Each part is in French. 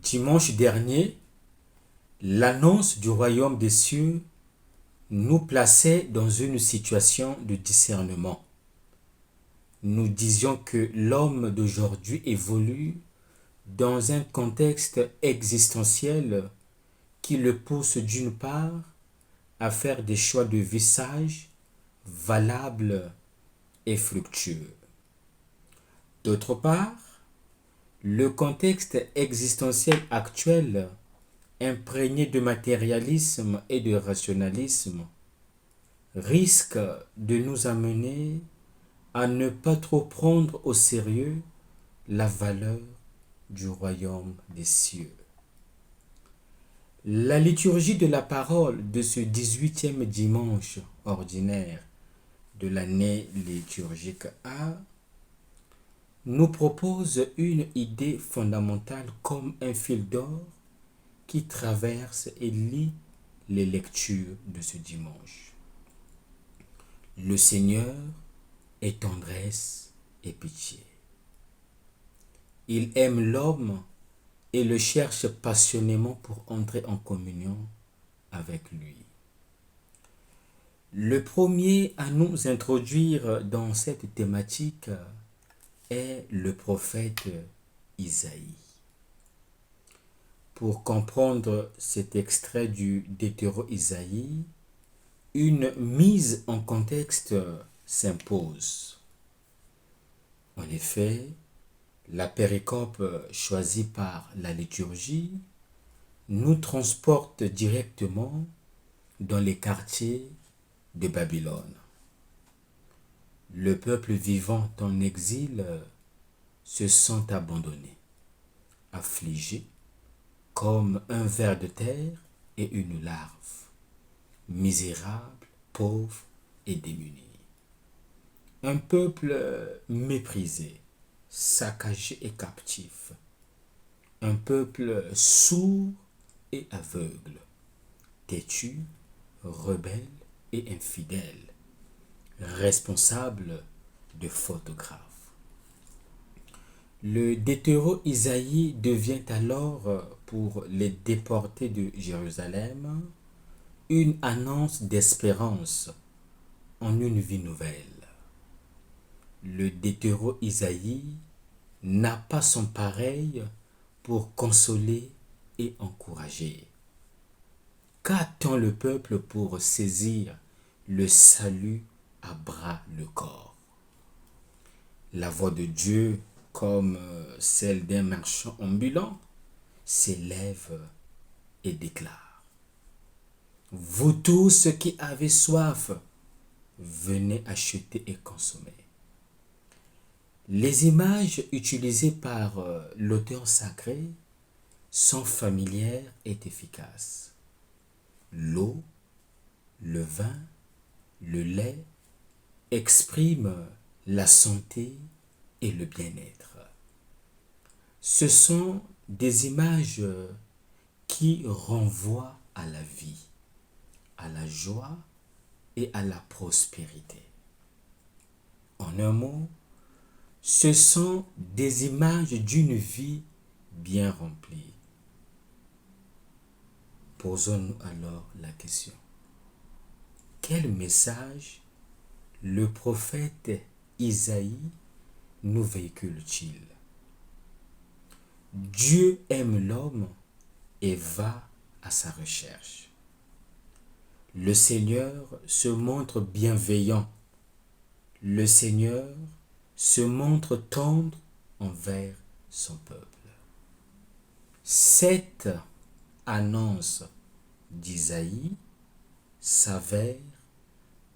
Dimanche dernier, l'annonce du royaume des cieux nous plaçait dans une situation de discernement. Nous disions que l'homme d'aujourd'hui évolue dans un contexte existentiel qui le pousse d'une part à faire des choix de vie sages, valables et fructueux. D'autre part, le contexte existentiel actuel, imprégné de matérialisme et de rationalisme, risque de nous amener à ne pas trop prendre au sérieux la valeur du royaume des cieux. La liturgie de la parole de ce 18e dimanche ordinaire de l'année liturgique A nous propose une idée fondamentale comme un fil d'or qui traverse et lie les lectures de ce dimanche. Le Seigneur est tendresse et pitié. Il aime l'homme et le cherche passionnément pour entrer en communion avec lui. Le premier à nous introduire dans cette thématique est le prophète Isaïe. Pour comprendre cet extrait du Deutéro-Isaïe, une mise en contexte s'impose. En effet, la péricope choisie par la liturgie nous transporte directement dans les quartiers de Babylone. Le peuple vivant en exil se sent abandonné, affligé, comme un ver de terre et une larve, misérable, pauvre et démuni. Un peuple méprisé, saccagé et captif. Un peuple sourd et aveugle, têtu, rebelle et infidèle, responsable de fautes graves. Le Deutéro-Isaïe devient alors, pour les déportés de Jérusalem, une annonce d'espérance en une vie nouvelle. Le Deutéro-Isaïe n'a pas son pareil pour consoler et encourager. Qu'attend le peuple pour saisir le salut à bras le corps? La voix de Dieu, comme celle d'un marchand ambulant, s'élève et déclare: Vous tous qui avez soif, venez acheter et consommer. Les images utilisées par l'auteur sacré sont familières et efficaces. L'eau, le vin, le lait expriment la santé et le bien-être. Ce sont des images qui renvoient à la vie, à la joie et à la prospérité. En un mot, ce sont des images d'une vie bien remplie. Posons-nous alors la question: quel message le prophète Isaïe nous véhicule-t-il? Dieu aime l'homme et va à sa recherche. Le Seigneur se montre bienveillant. Le Seigneur se montre tendre envers son peuple. Cette annonce d'Isaïe s'avère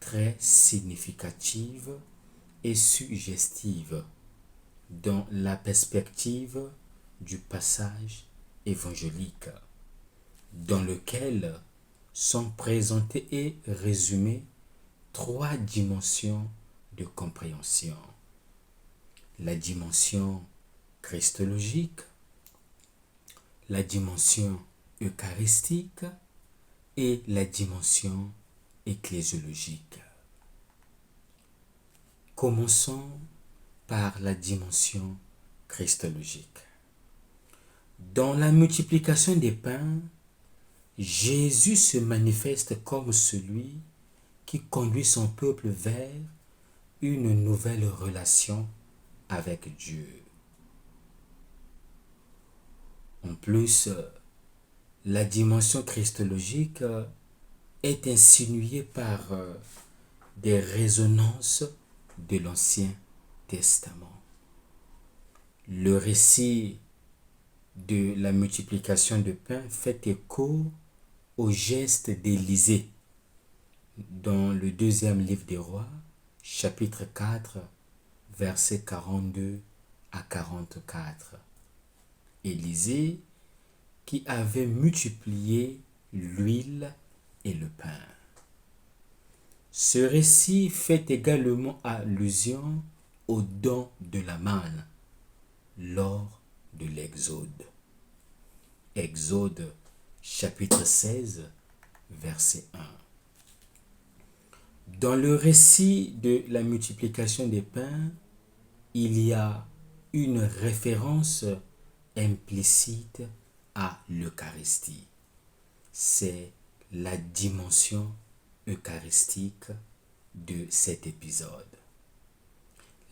très significative et suggestive dans la perspective du passage évangélique, dans lequel sont présentées et résumées trois dimensions de compréhension: la dimension christologique, la dimension eucharistique et la dimension ecclésiologique. Commençons par la dimension christologique. Dans la multiplication des pains, Jésus se manifeste comme celui qui conduit son peuple vers une nouvelle relation avec Dieu. En plus, la dimension christologique est insinuée par des résonances de l'Ancien Testament. Le récit de la multiplication de pain fait écho au geste d'Élisée dans le deuxième livre des Rois, chapitre 4, versets 42 à 44. Élisée qui avait multiplié l'huile et le pain. Ce récit fait également allusion au don de la manne lors de l'Exode. Exode chapitre 16, verset 1. Dans le récit de la multiplication des pains, il y a une référence implicite à l'Eucharistie. C'est la dimension eucharistique de cet épisode.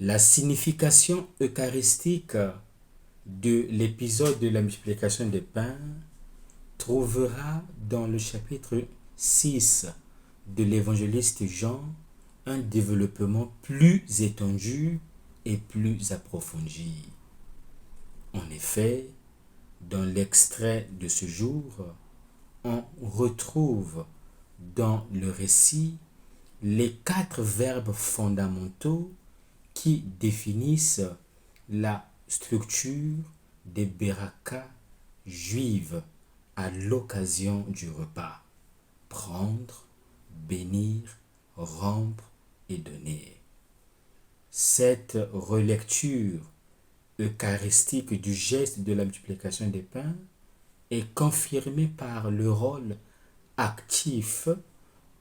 La signification eucharistique de l'épisode de la multiplication des pains trouvera dans le chapitre 6 de l'évangéliste Jean un développement plus étendu et plus approfondi. En effet, dans l'extrait de ce jour, on retrouve dans le récit les 4 verbes fondamentaux qui définissent la structure des berakas juives à l'occasion du repas. Prendre, bénir, rompre et donner. Cette relecture eucharistique du geste de la multiplication des pains est confirmée par le rôle actif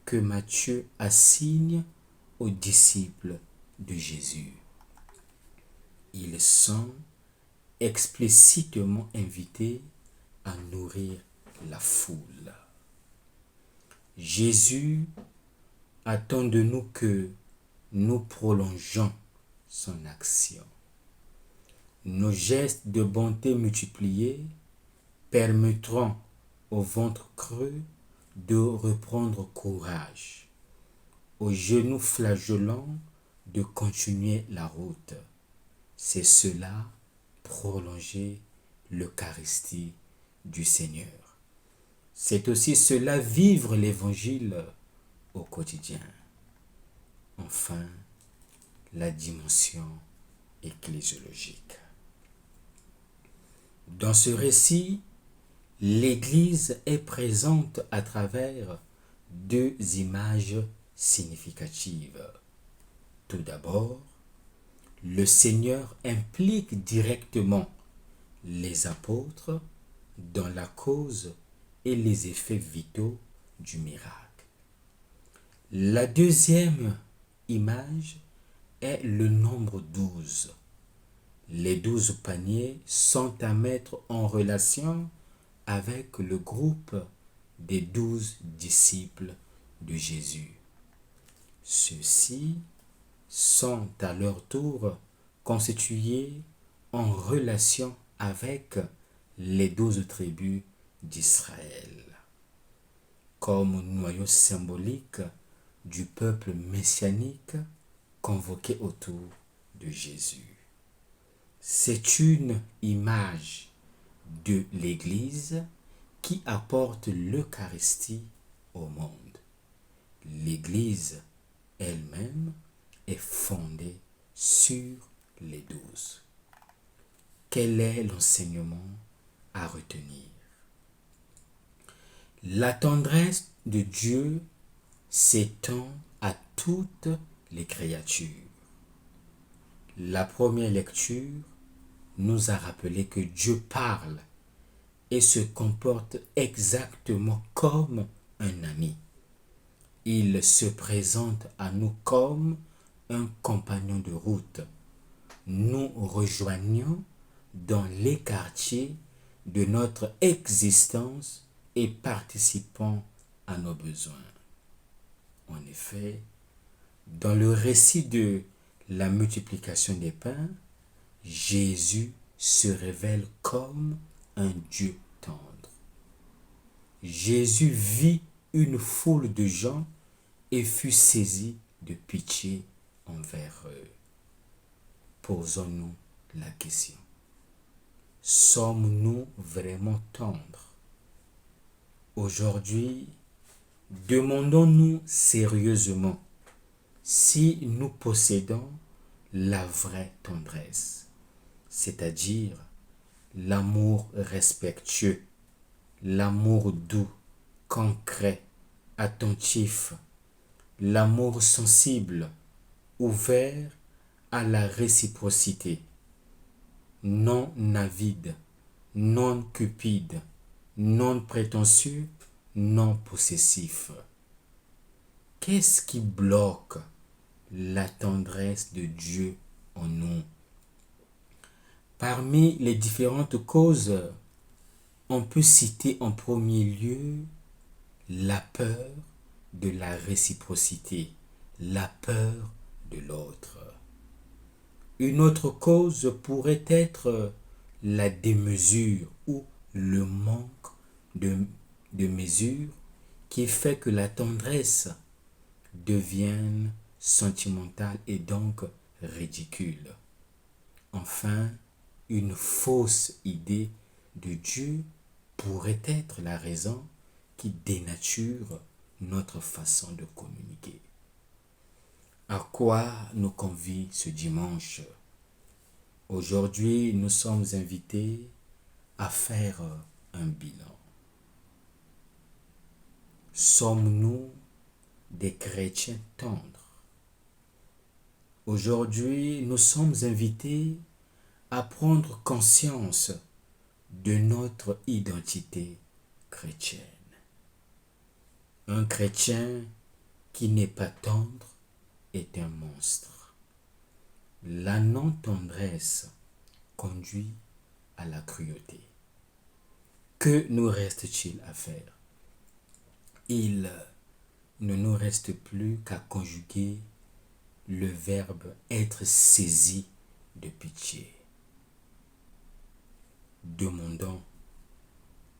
que Matthieu assigne aux disciples de Jésus. Ils sont explicitement invités à nourrir la foule. Jésus attend de nous que nous prolongeons son action. Nos gestes de bonté multipliés permettront au ventre creux de reprendre courage, aux genoux flageolants de continuer la route. C'est cela, prolonger l'Eucharistie du Seigneur. C'est aussi cela, vivre l'Évangile au quotidien. Enfin, la dimension ecclésiologique. Dans ce récit, l'Église est présente à travers 2 images significatives. Tout d'abord, le Seigneur implique directement les apôtres dans la cause et les effets vitaux du miracle. La deuxième image est le nombre 12. Les 12 paniers sont à mettre en relation avec le groupe des 12 disciples de Jésus. Ceux-ci sont à leur tour constitués en relation avec les 12 tribus d'Israël, comme noyau symbolique du peuple messianique convoqué autour de Jésus. C'est une image de l'Église qui apporte l'Eucharistie au monde. L'Église elle-même est fondée sur les 12. Quel est l'enseignement à retenir? La tendresse de Dieu s'étend à toutes les créatures. La première lecture nous a rappelé que Dieu parle et se comporte exactement comme un ami. Il se présente à nous comme un compagnon de route. Nous rejoignons dans les quartiers de notre existence et participant à nos besoins. En effet, dans le récit de la multiplication des pains, Jésus se révèle comme un Dieu tendre. Jésus vit une foule de gens et fut saisi de pitié envers eux. Posons-nous la question. Sommes-nous vraiment tendres? Aujourd'hui, demandons-nous sérieusement si nous possédons la vraie tendresse, c'est-à-dire l'amour respectueux, l'amour doux, concret, attentif, l'amour sensible, ouvert à la réciprocité, non avide, non cupide, non prétentieux, non possessif. Qu'est-ce qui bloque la tendresse de Dieu en nous? Parmi les différentes causes, on peut citer en premier lieu la peur de la réciprocité, la peur de l'autre. Une autre cause pourrait être la démesure ou le manque de mesure qui fait que la tendresse devienne sentimentale et donc ridicule. Enfin, une fausse idée de Dieu pourrait être la raison qui dénature notre façon de communiquer. À quoi nous convie ce dimanche? Aujourd'hui, nous sommes invités à faire un bilan. Sommes-nous des chrétiens tendres? Aujourd'hui, nous sommes invités à prendre conscience de notre identité chrétienne. Un chrétien qui n'est pas tendre est un monstre. La non-tendresse conduit à la cruauté. Que nous reste-t-il à faire? Il ne nous reste plus qu'à conjuguer le verbe être saisi de pitié. Demandons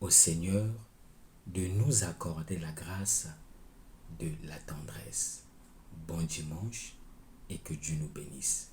au Seigneur de nous accorder la grâce de la tendresse. Bon dimanche et que Dieu nous bénisse.